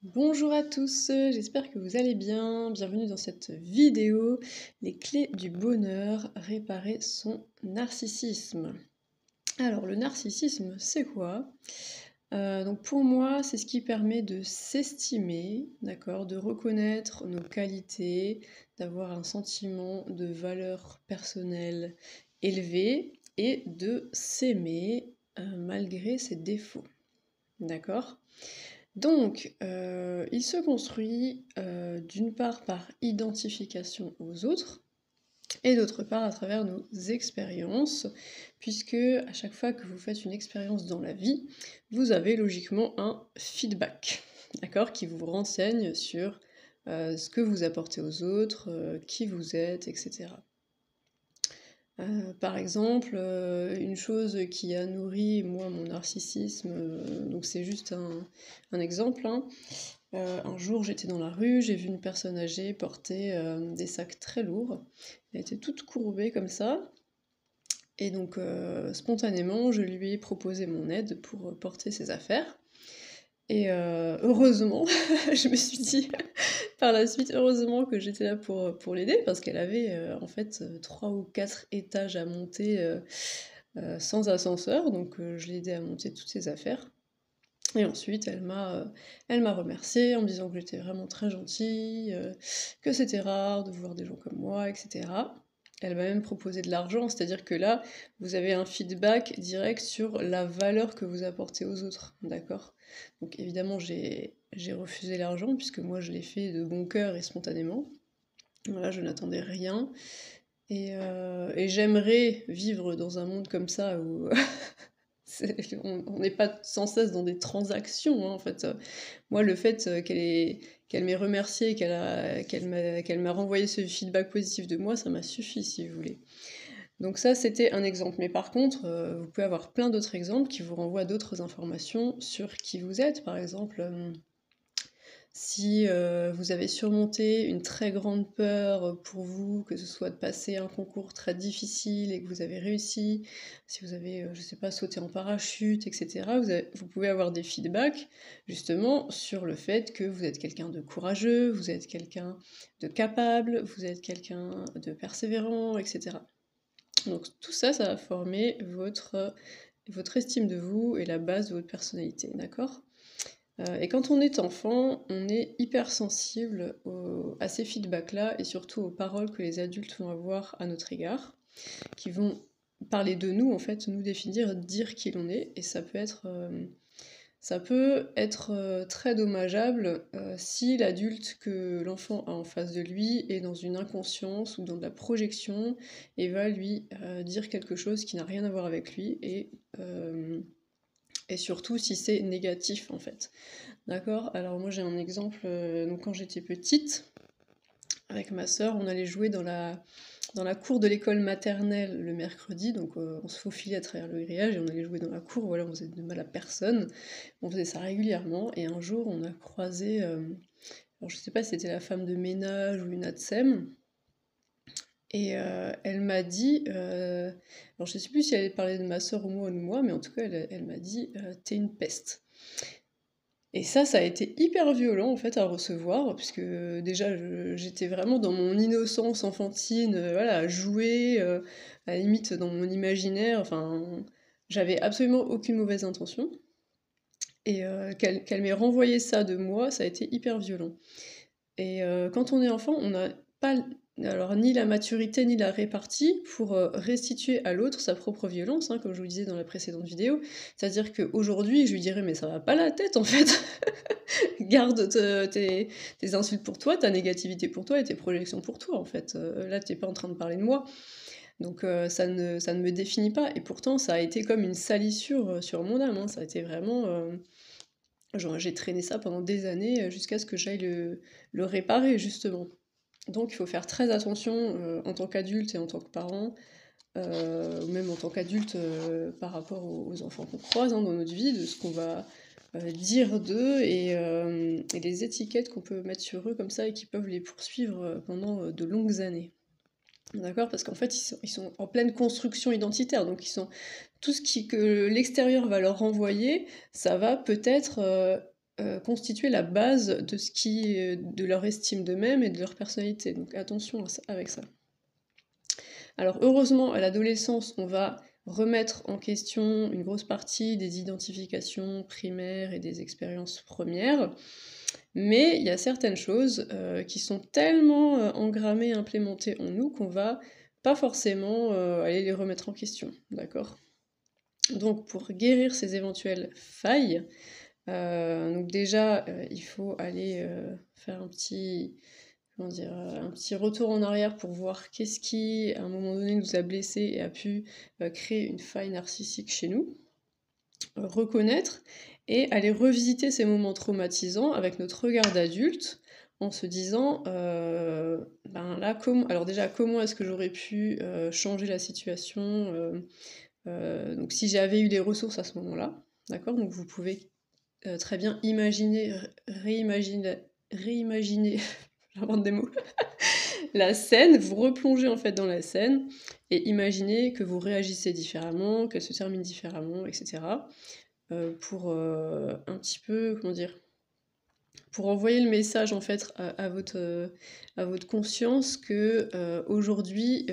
Bonjour à tous, j'espère que vous allez bien. Bienvenue dans cette vidéo, les clés du bonheur, réparer son narcissisme. Alors le narcissisme, c'est quoi? Donc pour moi, c'est ce qui permet de s'estimer, d'accord, de reconnaître nos qualités, d'avoir un sentiment de valeur personnelle élevé et de s'aimer, malgré ses défauts, d'accord? Donc, il se construit, d'une part par identification aux autres et d'autre part à travers nos expériences, puisque à chaque fois que vous faites une expérience dans la vie, vous avez logiquement un feedback, d'accord? Qui vous renseigne sur, ce que vous apportez aux autres, qui vous êtes et cetera. Par exemple, une chose qui a nourri, moi, mon narcissisme, donc c'est juste un exemple, hein. Un jour, j'étais dans la rue, j'ai vu une personne âgée porter, des sacs très lourds. Elle était toute courbée comme ça et donc spontanément, je lui ai proposé mon aide pour, porter ses affaires et heureusement, je me suis dit par la suite, heureusement que j'étais là pour l'aider parce qu'elle avait, en fait, 3 ou 4 étages à monter, sans ascenseur donc je l'ai aidée à monter toutes ses affaires. Et ensuite, elle m'a remerciée en me disant que j'étais vraiment très gentille, que c'était rare de voir des gens comme moi, et cetera. Elle m'a même proposé de l'argent, c'est-à-dire que là, vous avez un feedback direct sur la valeur que vous apportez aux autres, d'accord? Donc évidemment, j'ai refusé l'argent puisque moi je l'ai fait de bon cœur et spontanément. Voilà, je n'attendais rien et j'aimerais vivre dans un monde comme ça où on n'est pas sans cesse dans des transactions, hein, en fait. Moi, le fait qu'elle m'ait remercié, qu'elle m'a renvoyé ce feedback positif de moi, ça m'a suffi, si vous voulez. Donc ça, c'était un exemple. Mais par contre, vous pouvez avoir plein d'autres exemples qui vous renvoient à d'autres informations sur qui vous êtes. Par exemple, si vous avez surmonté une très grande peur pour vous, que ce soit de passer un concours très difficile et que vous avez réussi, si vous avez, je sais pas, sauté en parachute, etc., vous pouvez avoir des feedbacks justement sur le fait que vous êtes quelqu'un de courageux, vous êtes quelqu'un de capable, vous êtes quelqu'un de persévérant, etc. Donc tout ça, ça va former votre estime de vous et la base de votre personnalité, d'accord? Et quand on est enfant, on est hypersensible à ces feedbacks-là et surtout aux paroles que les adultes vont avoir à notre égard, qui vont parler de nous, en fait, nous définir, dire qui l'on est, et ça peut être très dommageable si l'adulte que l'enfant a en face de lui est dans une inconscience ou dans de la projection et va lui dire quelque chose qui n'a rien à voir avec lui, et surtout si c'est négatif, en fait. D'accord? Alors moi j'ai un exemple, donc quand j'étais petite, avec ma sœur, on allait jouer dans la cour de l'école maternelle le mercredi, donc on se faufilait à travers le grillage et on allait jouer dans la cour, voilà, on faisait de mal à personne. On faisait ça régulièrement et un jour on a croisé, alors je sais pas si c'était la femme de ménage ou une ATSEM, et elle m'a dit, alors je sais plus si elle parlait de ma sœur ou moi, mais en tout cas elle m'a dit, «Tu une peste». Et ça a été hyper violent en fait à recevoir, puisque déjà j'étais vraiment dans mon innocence enfantine, voilà, à jouer, à la limite dans mon imaginaire, enfin, j'avais absolument aucune mauvaise intention. Et qu'elle m'ait renvoyé ça de moi, ça a été hyper violent. Et quand on est enfant, on n'a pas alors ni la maturité ni la répartie pour restituer à l'autre sa propre violence, hein, comme je vous le disais dans la précédente vidéo. C'est-à-dire qu'aujourd'hui, je lui dirais, mais ça va pas la tête en fait. Garde tes insultes pour toi, ta négativité pour toi et tes projections pour toi en fait. Là, t'es pas en train de parler de moi. Donc ça ne me définit pas. Et pourtant, ça a été comme une salissure sur mon âme, hein. Ça a été vraiment. Genre, j'ai traîné ça pendant des années jusqu'à ce que j'aille le réparer, justement. Donc il faut faire très attention en tant qu'adulte et en tant que parent, ou même en tant qu'adulte par rapport aux enfants qu'on croise, hein, dans notre vie, de ce qu'on va dire d'eux et les étiquettes qu'on peut mettre sur eux comme ça et qui peuvent les poursuivre pendant de longues années. D'accord? Parce qu'en fait, ils sont en pleine construction identitaire, donc tout ce que l'extérieur va leur renvoyer, ça va peut-être constituer la base de ce qui de leur estime d'eux-mêmes et de leur personnalité, donc attention avec ça. Alors heureusement, à l'adolescence, on va remettre en question une grosse partie des identifications primaires et des expériences premières, mais il y a certaines choses qui sont tellement engrammées, implémentées en nous qu'on va pas forcément aller les remettre en question, d'accord? Donc pour guérir ces éventuelles failles, donc déjà, il faut aller faire un petit, comment dire, un petit retour en arrière pour voir qu'est-ce qui, à un moment donné, nous a blessés et a pu créer une faille narcissique chez nous. Reconnaître et aller revisiter ces moments traumatisants avec notre regard d'adulte en se disant, ben là, alors déjà, comment est-ce que j'aurais pu changer la situation donc si j'avais eu des ressources à ce moment-là, d'accord? Donc vous pouvez très bien imaginer, réimaginer, j'invente des mots, la scène, vous replongez en fait dans la scène et imaginez que vous réagissez différemment, qu'elle se termine différemment, etc. Pour un petit peu, comment dire, pour envoyer le message en fait à votre conscience que aujourd'hui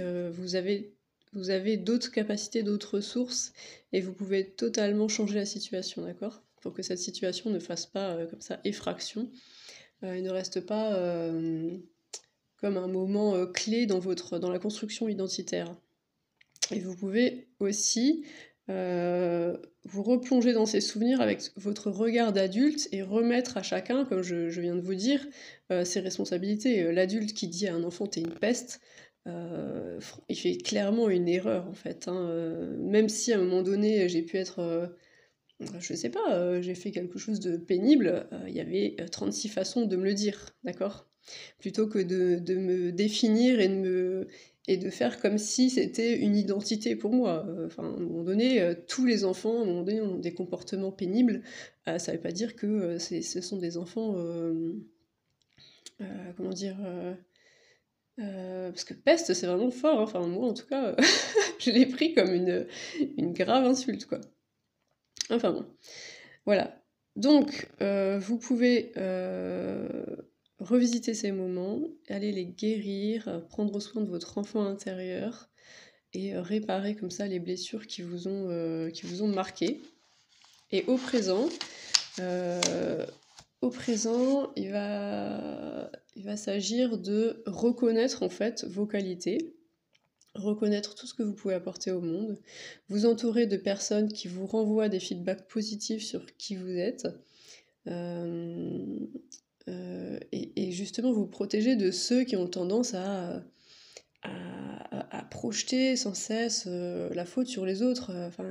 vous avez d'autres capacités, d'autres ressources et vous pouvez totalement changer la situation, d'accord? Pour que cette situation ne fasse pas comme ça effraction et ne reste pas comme un moment clé dans la construction identitaire. Et vous pouvez aussi vous replonger dans ces souvenirs avec votre regard d'adulte et remettre à chacun, comme je viens de vous dire, ses responsabilités. L'adulte qui dit à un enfant t'es une peste, il fait clairement une erreur en fait, hein, même si à un moment donné j'ai pu être, je sais pas, j'ai fait quelque chose de pénible, il y avait 36 façons de me le dire, d'accord? Plutôt que de me définir et de faire comme si c'était une identité pour moi. Enfin, à un moment donné, tous les enfants, à un moment donné, ont des comportements pénibles. Ça veut pas dire que ce sont des enfants, comment dire, parce que peste, c'est vraiment fort, hein. Enfin, moi, en tout cas, je l'ai pris comme une grave insulte, quoi. Enfin bon, voilà. Donc, vous pouvez revisiter ces moments, aller les guérir, prendre soin de votre enfant intérieur et réparer comme ça les blessures qui vous ont marqué. Et au présent, il va s'agir de reconnaître en fait vos qualités, reconnaître tout ce que vous pouvez apporter au monde, vous entourer de personnes qui vous renvoient des feedbacks positifs sur qui vous êtes, et justement vous protéger de ceux qui ont tendance à projeter sans cesse la faute sur les autres. Enfin,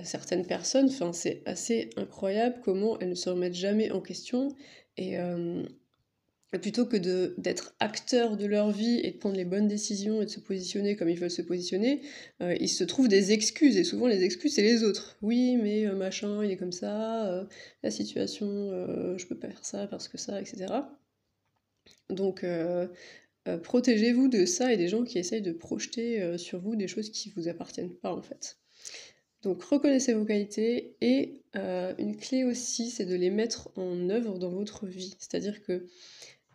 certaines personnes, enfin, c'est assez incroyable comment elles ne se remettent jamais en question et plutôt que d'être acteurs de leur vie et de prendre les bonnes décisions et de se positionner comme ils veulent se positionner, ils se trouvent des excuses et souvent les excuses c'est les autres. Oui mais machin il est comme ça, la situation, je peux pas faire ça parce que ça, etc. Donc protégez-vous de ça et des gens qui essayent de projeter sur vous des choses qui vous appartiennent pas en fait. Donc reconnaissez vos qualités et une clé aussi c'est de les mettre en œuvre dans votre vie. C'est-à-dire que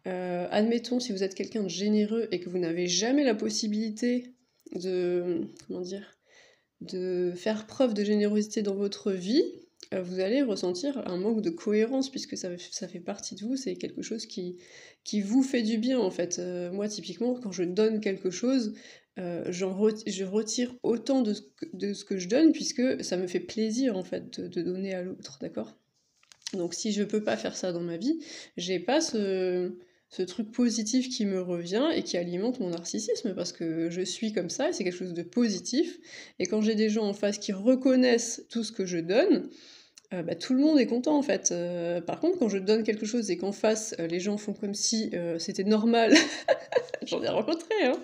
admettons si vous êtes quelqu'un de généreux et que vous n'avez jamais la possibilité de, comment dire, de faire preuve de générosité dans votre vie, vous allez ressentir un manque de cohérence puisque ça fait partie de vous, c'est quelque chose qui vous fait du bien en fait. Moi typiquement quand je donne quelque chose, je retire autant de ce que je donne puisque ça me fait plaisir en fait de donner à l'autre, d'accord? Donc si je peux pas faire ça dans ma vie, j'ai pas ce truc positif qui me revient et qui alimente mon narcissisme parce que je suis comme ça et c'est quelque chose de positif. Et quand j'ai des gens en face qui reconnaissent tout ce que je donne, bah, tout le monde est content en fait. Par contre, quand je donne quelque chose et qu'en face, les gens font comme si c'était normal, j'en ai rencontré, hein,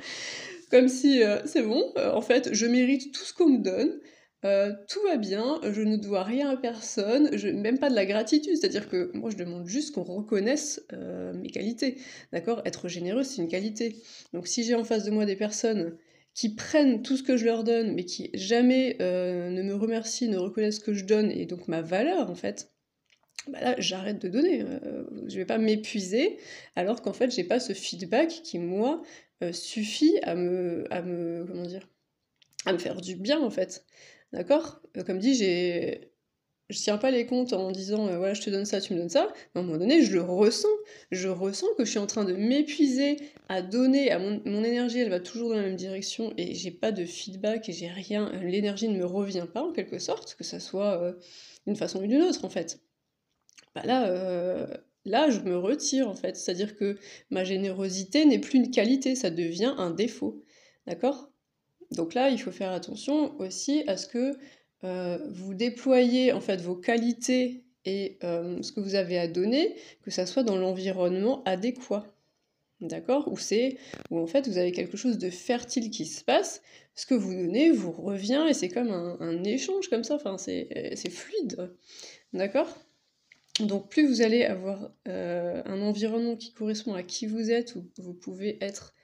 comme si c'est bon, en fait, je mérite tout ce qu'on me donne. Tout va bien, je ne dois rien à personne, même pas de la gratitude, c'est-à-dire que moi je demande juste qu'on reconnaisse mes qualités, d'accord? Être généreux c'est une qualité. Donc si j'ai en face de moi des personnes qui prennent tout ce que je leur donne, mais qui jamais ne me remercient, ne reconnaissent ce que je donne, et donc ma valeur en fait, bah là, j'arrête de donner, je vais pas m'épuiser alors qu'en fait, j'ai pas ce feedback qui, moi, suffit à me comment dire? À me faire du bien, en fait. D'accord? Comme dit, je tiens pas les comptes en disant, «Voilà, je te donne ça, tu me donnes ça». À un moment donné, je le ressens. Je ressens que je suis en train de m'épuiser à donner, à mon énergie, elle va toujours dans la même direction et j'ai pas de feedback et j'ai rien, l'énergie ne me revient pas en quelque sorte, que ça soit, d'une façon ou d'une autre, en fait. Bah là, je me retire, en fait. C'est-à-dire que ma générosité n'est plus une qualité, ça devient un défaut. D'accord? Donc là, il faut faire attention aussi à ce que, vous déployez, en fait, vos qualités et ce que vous avez à donner, que ça soit dans l'environnement adéquat. D'accord? Où en fait, vous avez quelque chose de fertile qui se passe, ce que vous donnez vous revient et c'est comme un échange comme ça, enfin c'est fluide. D'accord? Donc plus vous allez avoir, un environnement qui correspond à qui vous êtes, où vous pouvez être,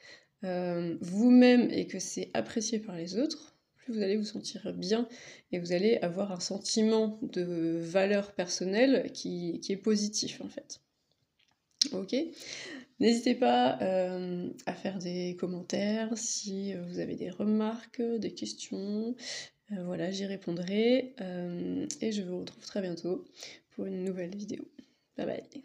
vous-même et que c'est apprécié par les autres, plus vous allez vous sentir bien et vous allez avoir un sentiment de valeur personnelle qui est positif, en fait. OK? N'hésitez pas, à faire des commentaires si, vous avez des remarques, des questions, voilà, j'y répondrai, et je vous retrouve très bientôt pour une nouvelle vidéo. Bye bye.